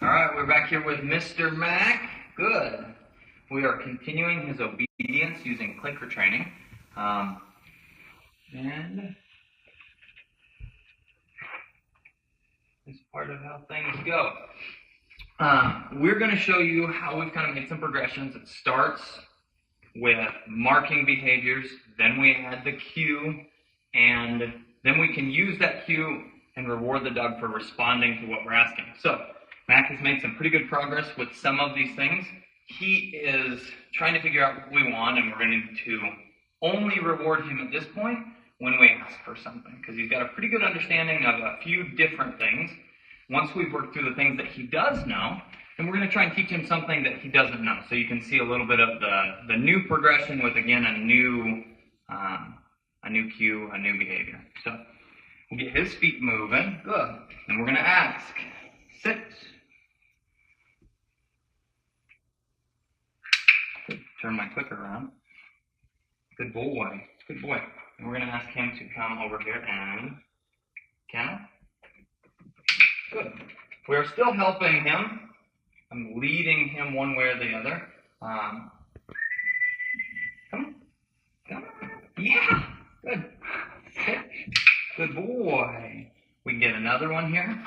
All right, we're back here with Mr. Mac. Good. We are continuing his obedience using clicker training. And this is part of how things go. We're going to show you how we've kind of made some progressions. It starts with marking behaviors, then we add the cue, and then we can use that cue and reward the dog for responding to what we're asking. So Mac has made some pretty good progress with some of these things. He is trying to figure out what we want, and we're going to only reward him at this point when we ask for something, because he's got a pretty good understanding of a few different things. Once we've worked through the things that he does know, then we're going to try and teach him something that he doesn't know. So you can see a little bit of the new progression with, again, a new cue, a new behavior. So we'll get his feet moving. Good. And we're going to ask, sit. Good. Turn my clicker around. Good boy. Good boy. And we're going to ask him to come over here and kennel. Good. We are still helping him. I'm leading him one way or the other. Come on. Come on. Yeah. Good. Sit. Good boy. We can get another one here.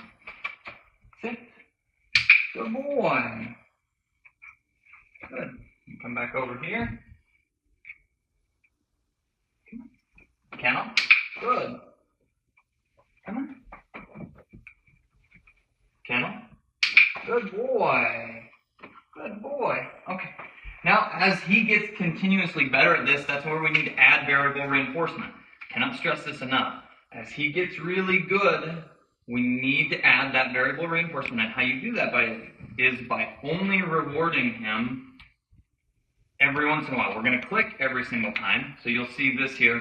Sit. Good boy. Good. Come back over here. Come on. Kennel. Good. Come on. Kennel. Good boy. Good boy. Okay. Now, as he gets continuously better at this, that's where we need to add variable reinforcement. Cannot stress this enough. As he gets really good, we need to add that variable reinforcement. And how you do that is by only rewarding him every once in a while. We're going to click every single time. So you'll see this here.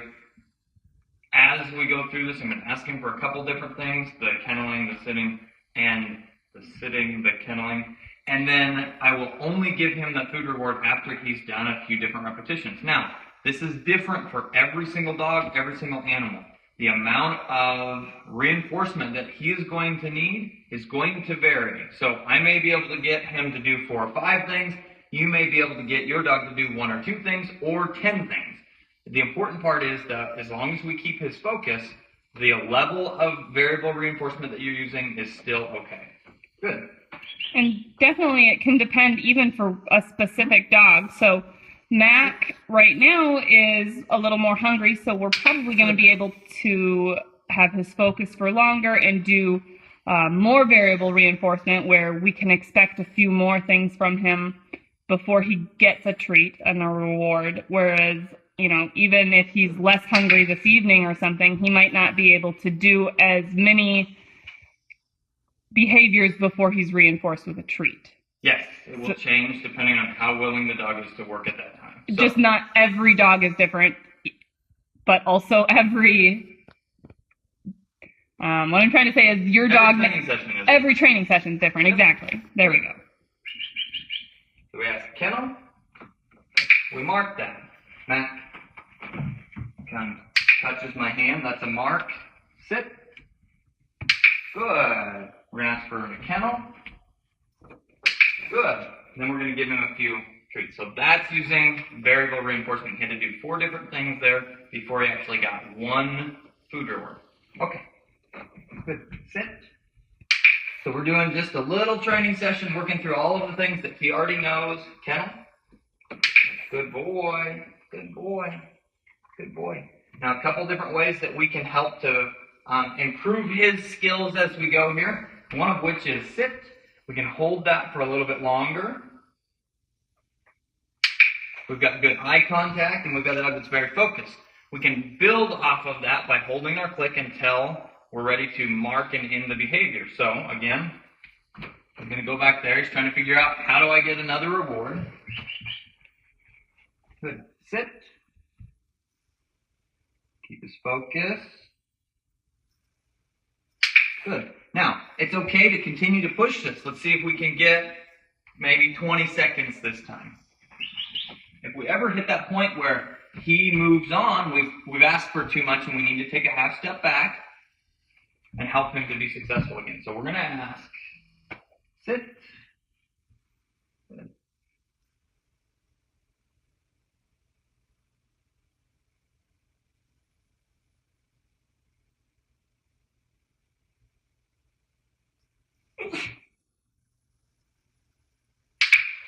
As we go through this, I'm going to ask him for a couple different things, the kenneling, the sitting, and the sitting, the kenneling. And then I will only give him the food reward after he's done a few different repetitions. Now, this is different for every single dog, every single animal. The amount of reinforcement that he is going to need is going to vary. So I may be able to get him to do 4 or 5 things. You may be able to get your dog to do 1 or 2 things or 10 things. The important part is that as long as we keep his focus, the level of variable reinforcement that you're using is still okay. Good. And definitely it can depend even for a specific dog. So Mac right now is a little more hungry, so we're probably going to be able to have his focus for longer and do more variable reinforcement where we can expect a few more things from him before he gets a treat and a reward. Whereas, you know, even if he's less hungry this evening or something, he might not be able to do as many behaviors before he's reinforced with a treat. Yes, it will change depending on how willing the dog is to work at that time. So, just not every dog is different, but also every, what I'm trying to say is your dog, every training session is different. Yep. Exactly. There we go. So we ask kennel, we mark that. Mac kind of touches my hand, that's a mark. Sit. Good. We're going to ask for a kennel. Good. Then we're going to give him a few treats. So that's using variable reinforcement. He had to do 4 different things there before he actually got 1 food reward. Okay. Good. Sit. So we're doing just a little training session, working through all of the things that he already knows. Kennel. Good boy. Good boy. Good boy. Now, a couple different ways that we can help to improve his skills as we go here. One of which is sit. We can hold that for a little bit longer. We've got good eye contact, and we've got a dog that's very focused. We can build off of that by holding our click until we're ready to mark and end the behavior. So, again, I'm going to go back there. He's trying to figure out, how do I get another reward? Good. Sit. Keep his focus. Good. Now, it's okay to continue to push this. Let's see if we can get maybe 20 seconds this time. If we ever hit that point where he moves on, we've asked for too much and we need to take a half step back and help him to be successful again. So we're going to ask, Sit. Good.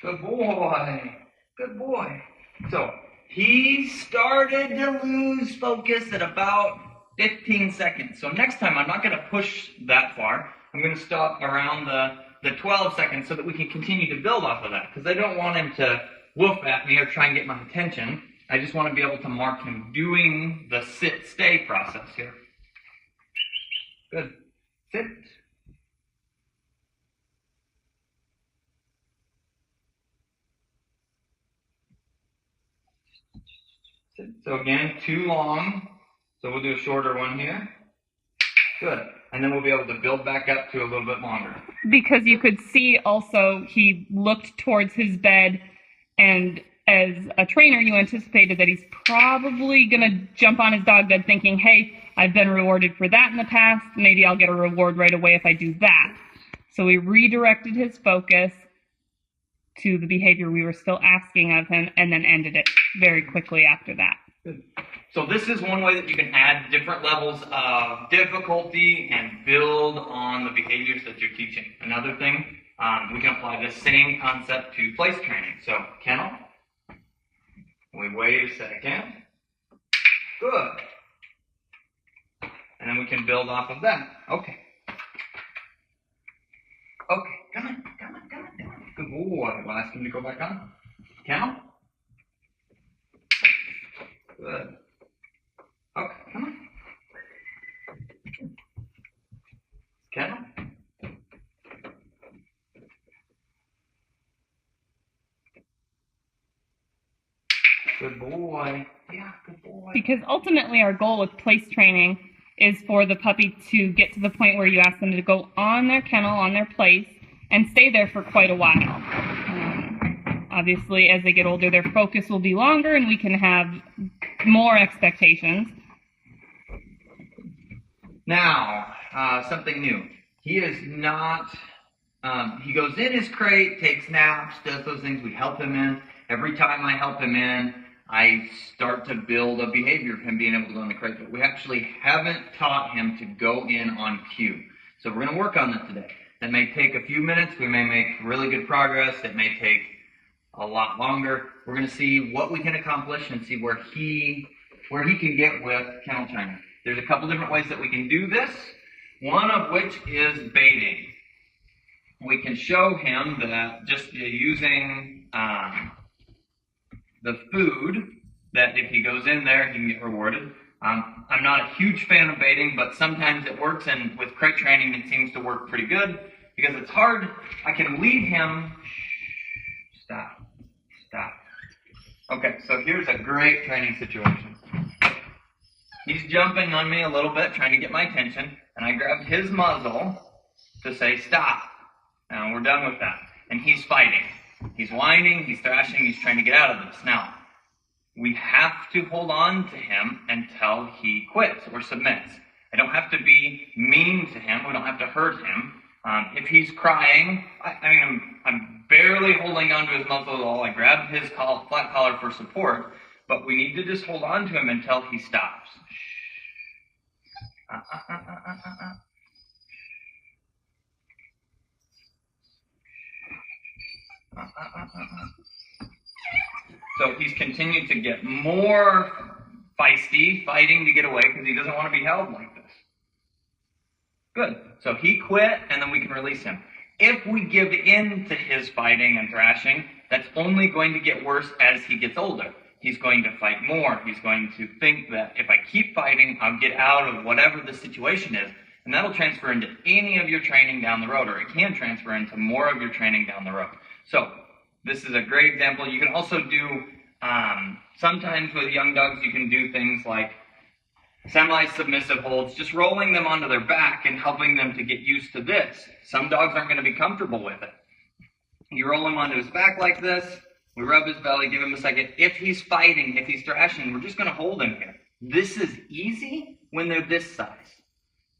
Good boy. Good boy. So he started to lose focus at about 15 seconds. So next time I'm not going to push that far. I'm going to stop around the 12 seconds so that we can continue to build off of that. Because I don't want him to woof at me or try and get my attention. I just want to be able to mark him doing the sit-stay process here. Good. Sit. So again, too long. So we'll do a shorter one here. Good. And then we'll be able to build back up to a little bit longer. Because you could see also he looked towards his bed, and as a trainer you anticipated that he's probably going to jump on his dog bed thinking, hey, I've been rewarded for that in the past. Maybe I'll get a reward right away if I do that. So we redirected his focus to the behavior we were still asking of him, and then ended it very quickly after that. Good. So this is one way that you can add different levels of difficulty and build on the behaviors that you're teaching. Another thing, we can apply this same concept to place training. So kennel, we wait a second. Good. And then we can build off of that. Okay. Okay, come on. Good boy. We'll ask him to go back on. Kennel. Good. Okay, come on. Kennel. Good boy. Yeah, good boy. Because ultimately our goal with place training is for the puppy to get to the point where you ask them to go on their kennel, on their place, and stay there for quite a while. Obviously, as they get older, their focus will be longer, and we can have more expectations. Now, something new. He is not, he goes in his crate, takes naps, does those things we help him in. Every time I help him in, I start to build a behavior of him being able to go in the crate. But we actually haven't taught him to go in on cue. So we're going to work on that today. That may take a few minutes. We may make really good progress. It may take a lot longer. We're going to see what we can accomplish and see where he can get with kennel training. There's a couple different ways that we can do this, one of which is baiting. We can show him that just using the food, that if he goes in there, he can get rewarded. I'm not a huge fan of baiting, but sometimes it works, and with crate training, it seems to work pretty good because it's hard. I can lead him. Stop. Okay, so here's a great training situation. He's jumping on me a little bit, trying to get my attention, and I grabbed his muzzle to say stop. And we're done with that. And he's fighting. He's whining, he's thrashing, he's trying to get out of this. Now, we have to hold on to him until he quits or submits. I don't have to be mean to him. We don't have to hurt him. If he's crying, I'm barely holding on to his muzzle at all. I grabbed his flat collar for support, but we need to just hold on to him until he stops. So he's continued to get more feisty, fighting to get away because he doesn't want to be held like this. Good. So he quit, and then we can release him. If we give in to his fighting and thrashing, that's only going to get worse as he gets older. He's going to fight more. He's going to think that if I keep fighting, I'll get out of whatever the situation is. And that'll transfer into any of your training down the road, or it can transfer into more of your training down the road. So this is a great example. You can also do, sometimes with young dogs, you can do things like semi-submissive holds, just rolling them onto their back and helping them to get used to this. Some dogs aren't going to be comfortable with it. You roll him onto his back like this. We rub his belly, give him a second. If he's fighting, if he's thrashing, we're just going to hold him here. This is easy when they're this size.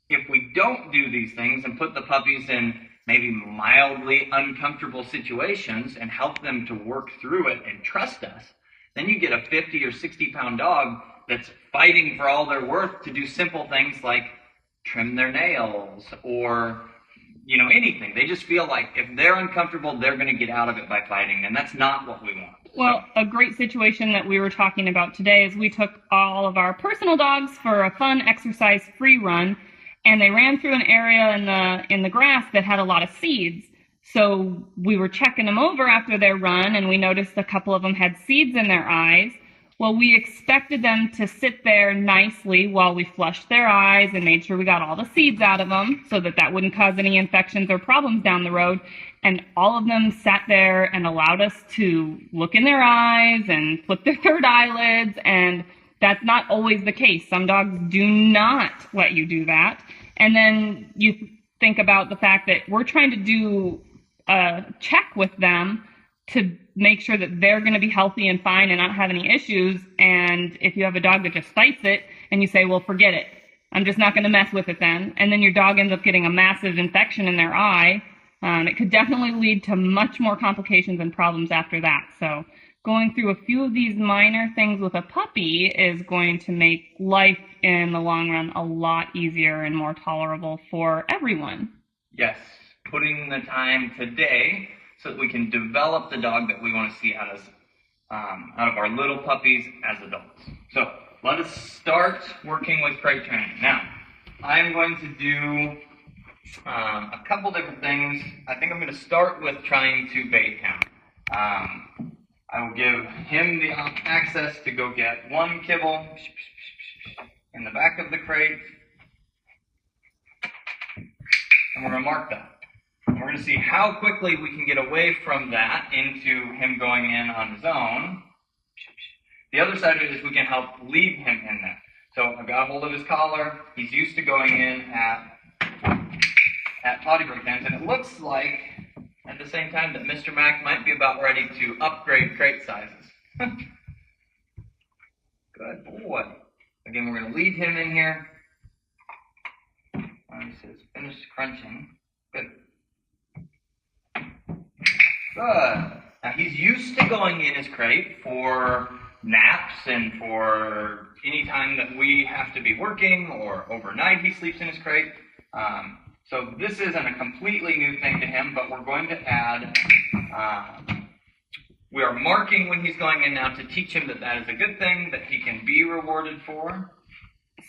If we don't do these things and put the puppies in maybe mildly uncomfortable situations and help them to work through it and trust us, then you get a 50 or 60 pound dog that's fighting for all their worth to do simple things like trim their nails or, you know, anything. They just feel like if they're uncomfortable, they're going to get out of it by fighting, and that's not what we want. Well, a great situation that we were talking about today is we took all of our personal dogs for a fun exercise free run, and they ran through an area in the grass that had a lot of seeds. So we were checking them over after their run, and we noticed a couple of them had seeds in their eyes. Well, we expected them to sit there nicely while we flushed their eyes and made sure we got all the seeds out of them so that that wouldn't cause any infections or problems down the road. And all of them sat there and allowed us to look in their eyes and flip their third eyelids, and that's not always the case. Some dogs do not let you do that. And then you think about the fact that we're trying to do a check with them to make sure that they're going to be healthy and fine and not have any issues. And if you have a dog that just fights it and you say, well, forget it, I'm just not going to mess with it then, and then your dog ends up getting a massive infection in their eye, it could definitely lead to much more complications and problems after that. So going through a few of these minor things with a puppy is going to make life in the long run a lot easier and more tolerable for everyone. Yes, putting the time today so that we can develop the dog that we want to see out of our little puppies as adults. So let us start working with crate training. Now, I'm going to do a couple different things. I think I'm going to start with trying to bait him. I will give him the access to go get one kibble in the back of the crate, and we're going to mark that. We're going to see how quickly we can get away from that into him going in on his own. The other side of it is we can help lead him in there. So I've got a hold of his collar. He's used to going in at potty break times, and it looks like at the same time that Mr. Mac might be about ready to upgrade crate sizes. Good boy. Again, we're going to lead him in here. He says, finish crunching. Good. Good. Now he's used to going in his crate for naps and for any time that we have to be working or overnight he sleeps in his crate. So this isn't a completely new thing to him, but we're going to add, we are marking when he's going in now to teach him that that is a good thing, that he can be rewarded for.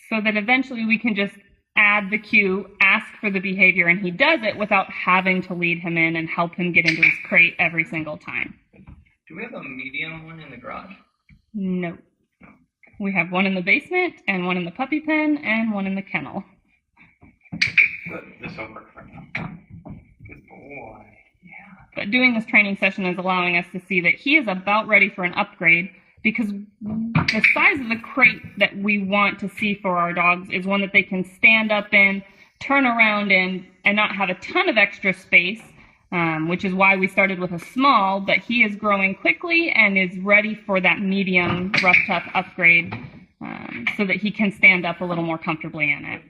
So that eventually we can just add the cue, ask for the behavior, and he does it without having to lead him in and help him get into his crate every single time. Do we have a medium one in the garage? No. We have one in the basement, and one in the puppy pen, and one in the kennel. Good. This will work for now. Good boy. Yeah. But doing this training session is allowing us to see that he is about ready for an upgrade, because the size of the crate that we want to see for our dogs is one that they can stand up in, turn around in, and not have a ton of extra space, which is why we started with a small, but he is growing quickly and is ready for that medium rough tough upgrade, so that he can stand up a little more comfortably in it.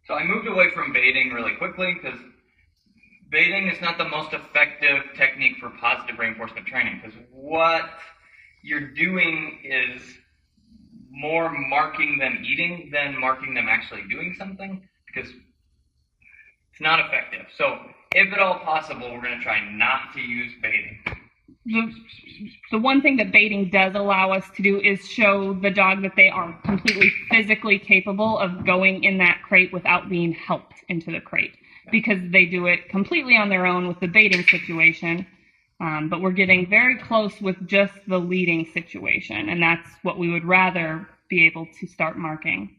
So I moved away from baiting really quickly because baiting is not the most effective technique for positive reinforcement training, because what you're doing is more marking them eating than marking them actually doing something, because it's not effective. So if at all possible, we're going to try not to use baiting. The one thing that baiting does allow us to do is show the dog that they are completely physically capable of going in that crate without being helped into the crate, because they do it completely on their own with the baiting situation. But we're getting very close with just the leading situation, and that's what we would rather be able to start marking.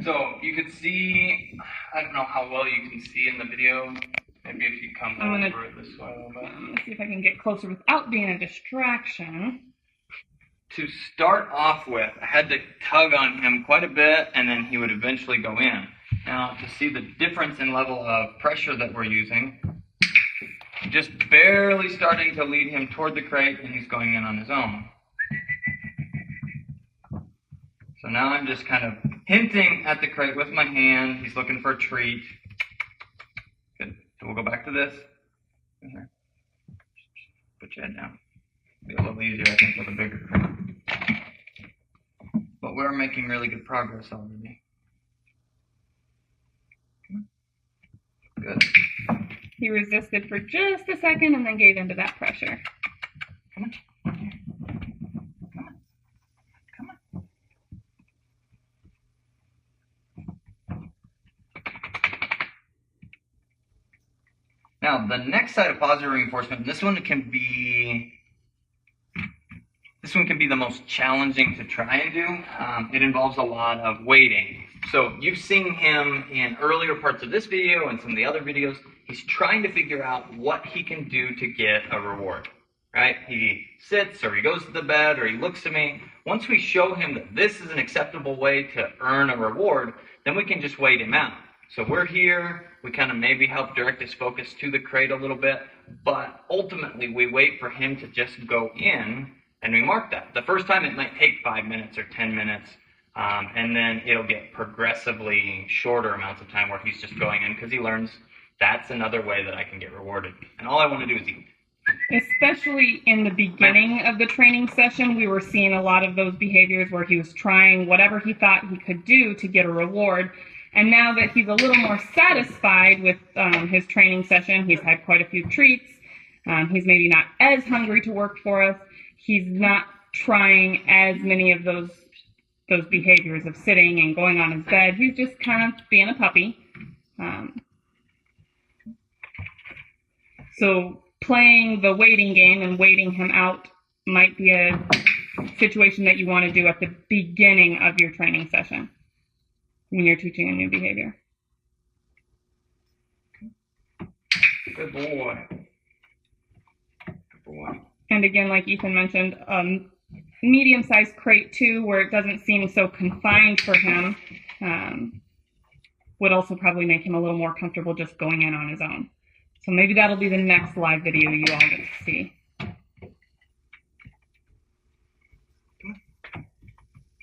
So you could see, I don't know how well you can see in the video. Maybe if you come over this way a little bit. I'm going to see if I can get closer without being a distraction. To start off with, I had to tug on him quite a bit, and then he would eventually go in. Now, to see the difference in level of pressure that we're using, just barely starting to lead him toward the crate, and he's going in on his own. So now I'm just kind of hinting at the crate with my hand. He's looking for a treat. Good. So we'll go back to this. Here. Put your head down. Be a little easier, I think, with a bigger crate. But we're making really good progress already. Good. He resisted for just a second and then gave into that pressure. Come on. Come on. Come on. Now, the next side of positive reinforcement, this one can be the most challenging to try and do. It involves a lot of waiting. So you've seen him in earlier parts of this video and some of the other videos. He's trying to figure out what he can do to get a reward, right? He sits or he goes to the bed or he looks at me. Once we show him that this is an acceptable way to earn a reward, then we can just wait him out. So we're here, we kind of maybe help direct his focus to the crate a little bit, but ultimately we wait for him to just go in and we mark that. The first time it might take 5 minutes or 10 minutes, and then it'll get progressively shorter amounts of time where he's just going in because he learns that's another way that I can get rewarded. And all I want to do is eat. Especially in the beginning of the training session, we were seeing a lot of those behaviors where he was trying whatever he thought he could do to get a reward. And now that he's a little more satisfied with his training session, he's had quite a few treats, he's maybe not as hungry to work for us, he's not trying as many of those behaviors of sitting and going on his bed. He's just kind of being a puppy. So playing the waiting game and waiting him out might be a situation that you want to do at the beginning of your training session when you're teaching a new behavior. Good boy. Good boy. And again, like Ethan mentioned, medium-sized crate too, where it doesn't seem so confined for him, would also probably make him a little more comfortable just going in on his own. So maybe that'll be the next live video you all get to see.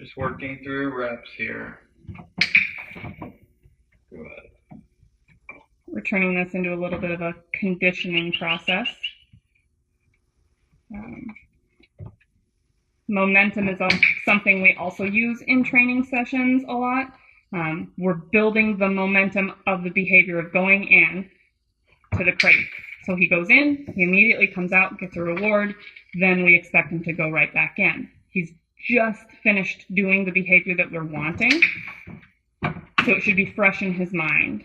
Just working through reps here. Good. We're turning this into a little bit of a conditioning process. Momentum is something we also use in training sessions a lot. We're building the momentum of the behavior of going in to the crate. So he goes in, he immediately comes out, gets a reward, then we expect him to go right back in. He's just finished doing the behavior that we're wanting, so it should be fresh in his mind.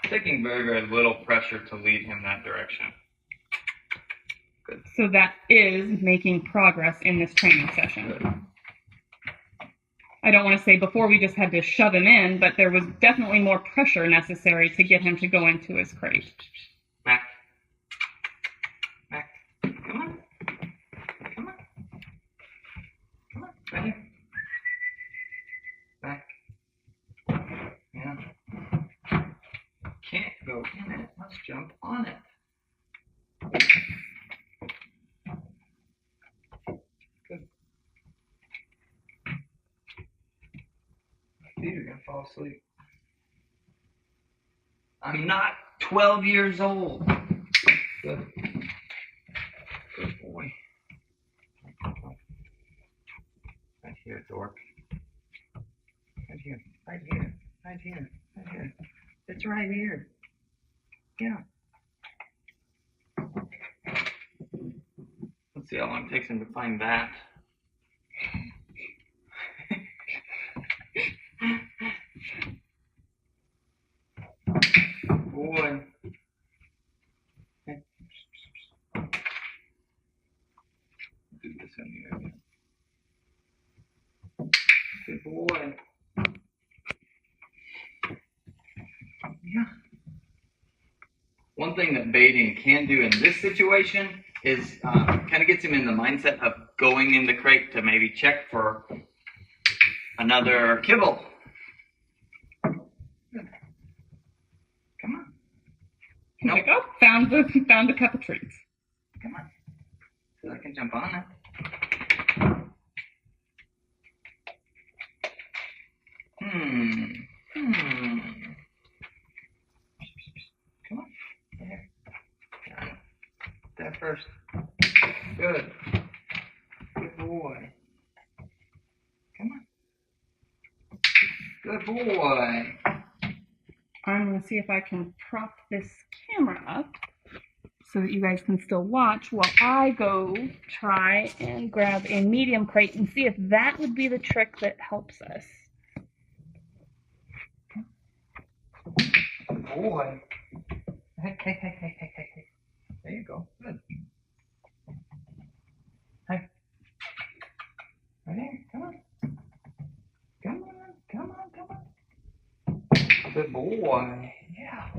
Taking very, very little pressure to lead him that direction. Good. So that is making progress in this training session. Good. I don't want to say before we just had to shove him in, but there was definitely more pressure necessary to get him to go into his crate. Mac. Mac. Come on. Come on. Come on. Right here. Back. Yeah. Can't go in it. Let's jump on it. Good. You're gonna fall asleep. I'm not 12 years old. Good. Good boy. Right here, dork. Right here. Right here. Right here. Right here. It's right here. Yeah. Let's see how long it takes him to find that. Boy. Do this in here. Good boy. Yeah. One thing that baiting can do in this situation is kind of gets him in the mindset of going in the crate to maybe check for another kibble. Good. Come on. He's Nope. like, oh, found the cup of treats. Come on. So I can jump on it. Come on. There. Got it. There first. Good. Good boy. Come on. Good boy. I'm going to see if I can prop this camera up so that you guys can still watch while I go try and grab a medium crate and see if that would be the trick that helps us. Good boy. Hey. There you go. Good. Hey. Right here. Come on. Good boy. Yeah.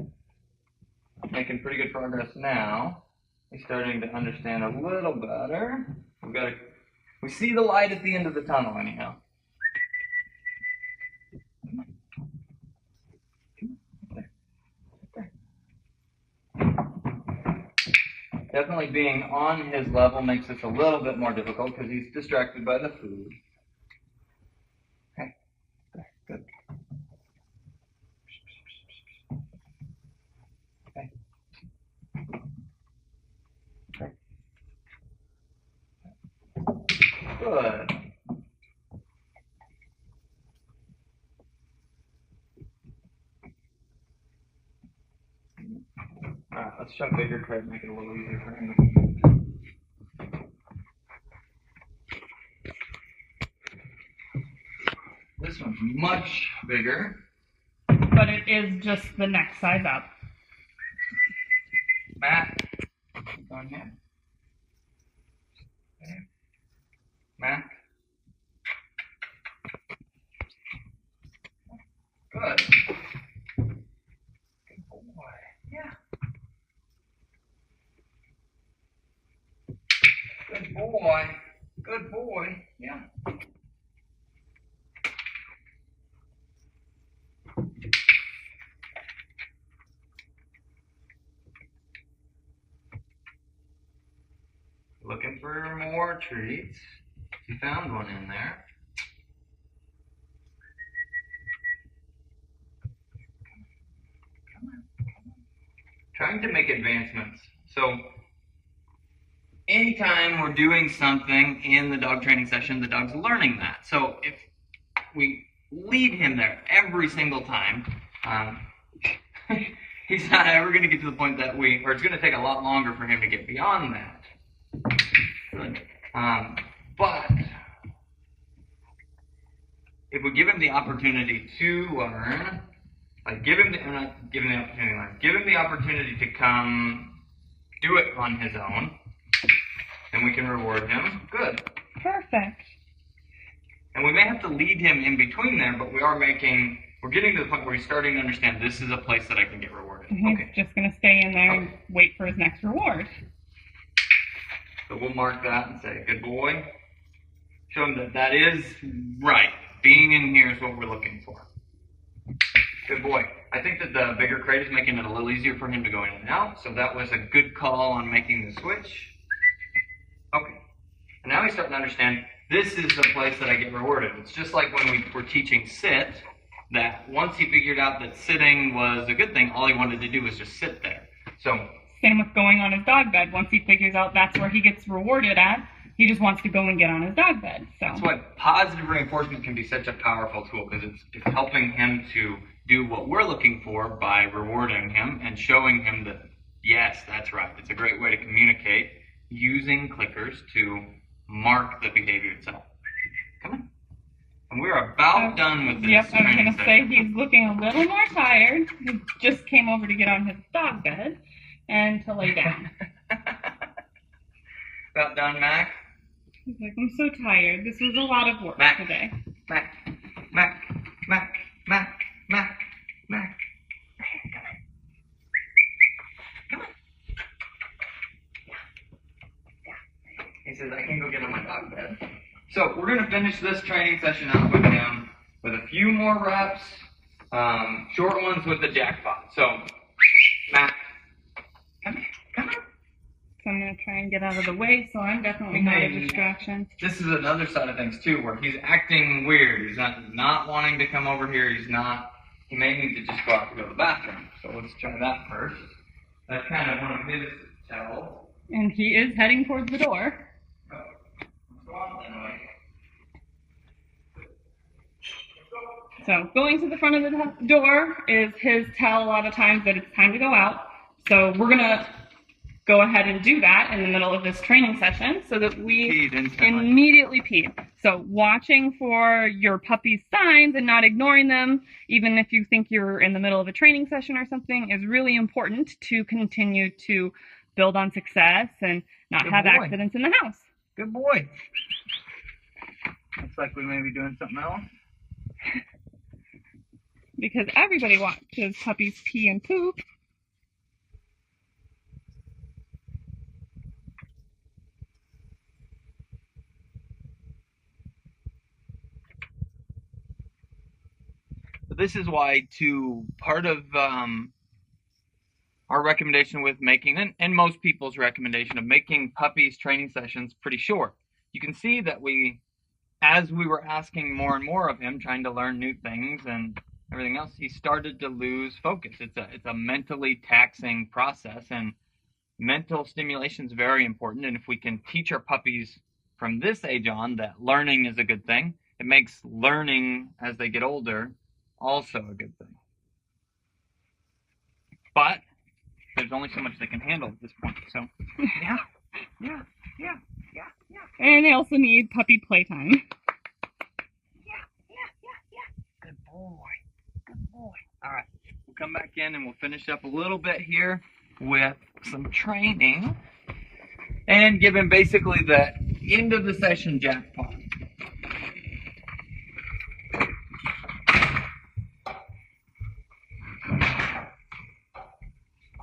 Making pretty good progress now. He's starting to understand a little better. We see the light at the end of the tunnel anyhow. Definitely being on his level makes this a little bit more difficult because he's distracted by the food. Okay, there, good. Okay. Okay. Good. Alright, let's try bigger crate and make it a little easier for him. This one's much bigger. But it is just the next size up. Matt, on here. Okay. Matt. Good. Good boy. Yeah. Good boy. Good boy. Yeah. Looking for more treats. You found one in there. Come on. Trying to make advancements. So anytime we're doing something in the dog training session, the dog's learning that. So if we lead him there every single time, he's not ever going to get to the point that or it's going to take a lot longer for him to get beyond that. But if we give him the opportunity to learn, like give him the opportunity to come do it on his own, then we can reward him. Good. Perfect. And we may have to lead him in between there, but we're getting to the point where he's starting to understand this is a place that I can get rewarded. He's Okay. just going to stay in there and wait for his next reward. So we'll mark that and say, good boy. Show him that is right. Being in here is what we're looking for. Good boy. I think that the bigger crate is making it a little easier for him to go in and out, so that was a good call on making the switch. Okay. And now he's starting to understand this is the place that I get rewarded. It's just like when we were teaching sit, that once he figured out that sitting was a good thing, all he wanted to do was just sit there. So same with going on his dog bed. Once he figures out that's where he gets rewarded at, he just wants to go and get on his dog bed. So that's why positive reinforcement can be such a powerful tool, because it's helping him to do what we're looking for by rewarding him and showing him that, yes, that's right. It's a great way to communicate using clickers to mark the behavior itself. Come on. And we're about done with this. Yep, I was going to say session. he's looking a little more tired. He just came over to get on his dog bed and to lay down. About done, Mac? He's like, I'm so tired. This was a lot of work Mac. today. Mac. Come on. He says, I can go get on my dog bed. So we're going to finish this training session out with him with a few more reps, short ones with the jackpot. So, Mac, So I'm going to try and get out of the way, so I'm definitely not a distraction. This is another side of things too, where he's acting weird. He's not wanting to come over here. He may need to just go out to go to the bathroom. So let's try that first. That's kind of one of his tells. And he is heading towards the door. Oh, let's go on anyway. So going to the front of the door is his tell a lot of times that it's time to go out. So we're going to go ahead and do that in the middle of this training session so that we immediately pee. So watching for your puppy's signs and not ignoring them, even if you think you're in the middle of a training session or something, is really important to continue to build on success and not have accidents in the house. Good boy. Looks like we may be doing something else. Because everybody watches puppies pee and poop. This is why, part of our recommendation with making, and most people's recommendation of making puppies training sessions pretty short. You can see that as we were asking more and more of him, trying to learn new things and everything else, he started to lose focus. It's a mentally taxing process, and mental stimulation is very important. And if we can teach our puppies from this age on that learning is a good thing, it makes learning as they get older also a good thing. But there's only so much they can handle at this point. So yeah. And they also need puppy playtime. Good boy. All right, we'll come back in and we'll finish up a little bit here with some training and give him basically the end of the session jackpot.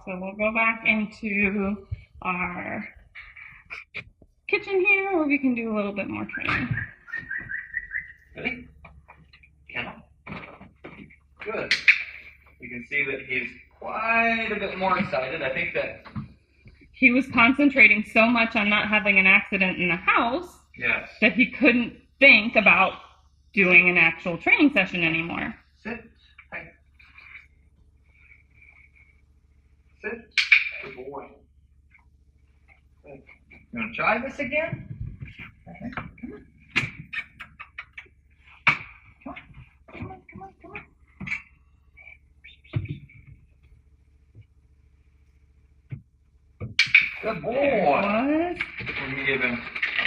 So we'll go back into our kitchen here where we can do a little bit more training. Ready? Kennel. Good. You can see that he's quite a bit more excited. I think that he was concentrating so much on not having an accident in the house that he couldn't think about doing an actual training session anymore. Sit. Hey. Sit. Good boy. Good. You want to try this again? Okay. Come on. Come on. Good boy. We're going to give him a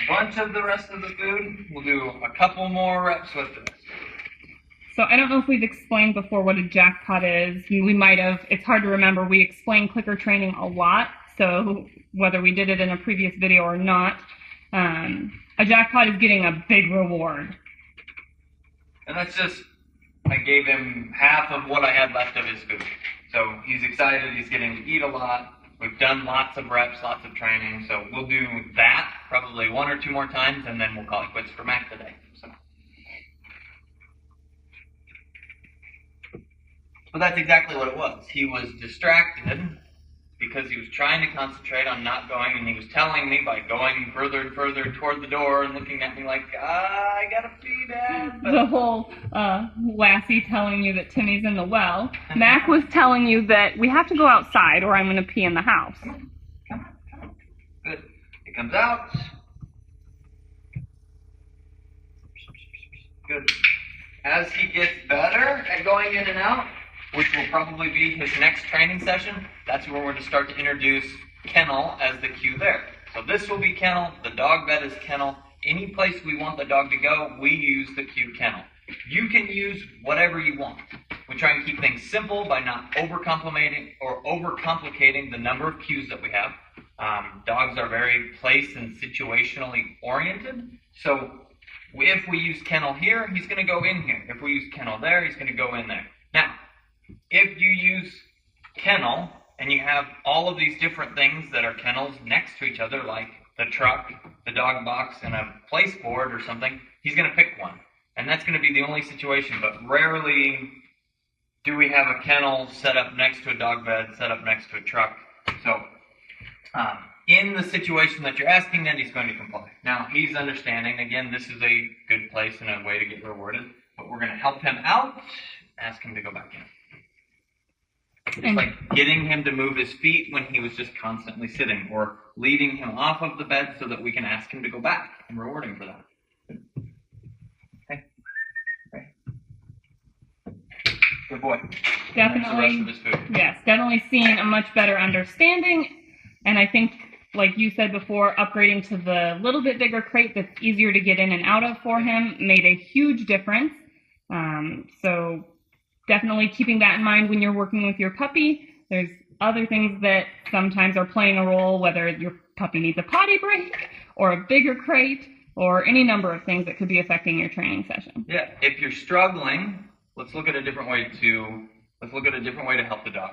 bunch of the rest of the food. We'll do a couple more reps with this. So I don't know if we've explained before what a jackpot is. We might have. It's hard to remember. We explain clicker training a lot. So whether we did it in a previous video or not, a jackpot is getting a big reward. And that's just, I gave him half of what I had left of his food. So he's excited. He's getting to eat a lot. We've done lots of reps, lots of training. So we'll do that probably 1 or 2 more times, and then we'll call it quits for Mac today. But that's exactly what it was. He was distracted because he was trying to concentrate on not going, and he was telling me by going further and further toward the door and looking at me like, I gotta pee, Dad. But the whole Lassie telling you that Timmy's in the well. Mac was telling you that we have to go outside or I'm going to pee in the house. Come on. Good. It comes out. Good. As he gets better at going in and out, which will probably be his next training session, that's where we're going to start to introduce kennel as the cue there. So this will be kennel, the dog bed is kennel. Any place we want the dog to go, we use the cue kennel. You can use whatever you want. We try and keep things simple by not overcomplicating the number of cues that we have. Dogs are very place and situationally oriented. So if we use kennel here, he's going to go in here. If we use kennel there, he's going to go in there. Now, if you use kennel and you have all of these different things that are kennels next to each other, like the truck, the dog box, and a place board or something, he's going to pick one. And that's going to be the only situation, but rarely do we have a kennel set up next to a dog bed, set up next to a truck. So in the situation that you're asking, then he's going to comply. Now, he's understanding. Again, this is a good place and a way to get rewarded. But we're going to help him out, ask him to go back in. Just like getting him to move his feet when he was just constantly sitting, or leading him off of the bed so that we can ask him to go back and reward him for that. Okay. Good boy. Definitely. The rest of his food. Yes, definitely seeing a much better understanding. And I think, like you said before, upgrading to the little bit bigger crate that's easier to get in and out of for him made a huge difference. So definitely keeping that in mind when you're working with your puppy. There's other things that sometimes are playing a role, whether your puppy needs a potty break or a bigger crate or any number of things that could be affecting your training session. Yeah, if you're struggling, let's look at a different way to help the dog.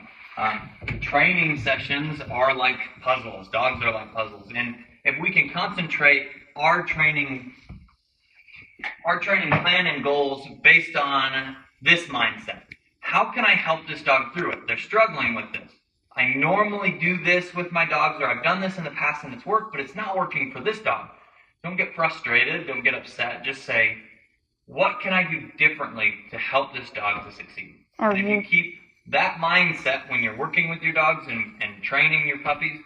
Training sessions are like puzzles. Dogs are like puzzles. And if we can concentrate our training plan and goals based on this mindset. How can I help this dog through it? They're struggling with this. I normally do this with my dogs, or I've done this in the past and it's worked, but it's not working for this dog. Don't get frustrated. Don't get upset. Just say, what can I do differently to help this dog to succeed? And if you keep that mindset when you're working with your dogs and training your puppies,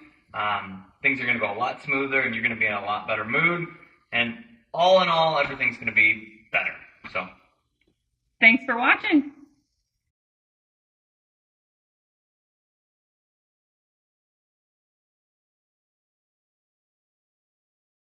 things are going to go a lot smoother and you're going to be in a lot better mood. And all in all, everything's going to be better. So, thanks for watching.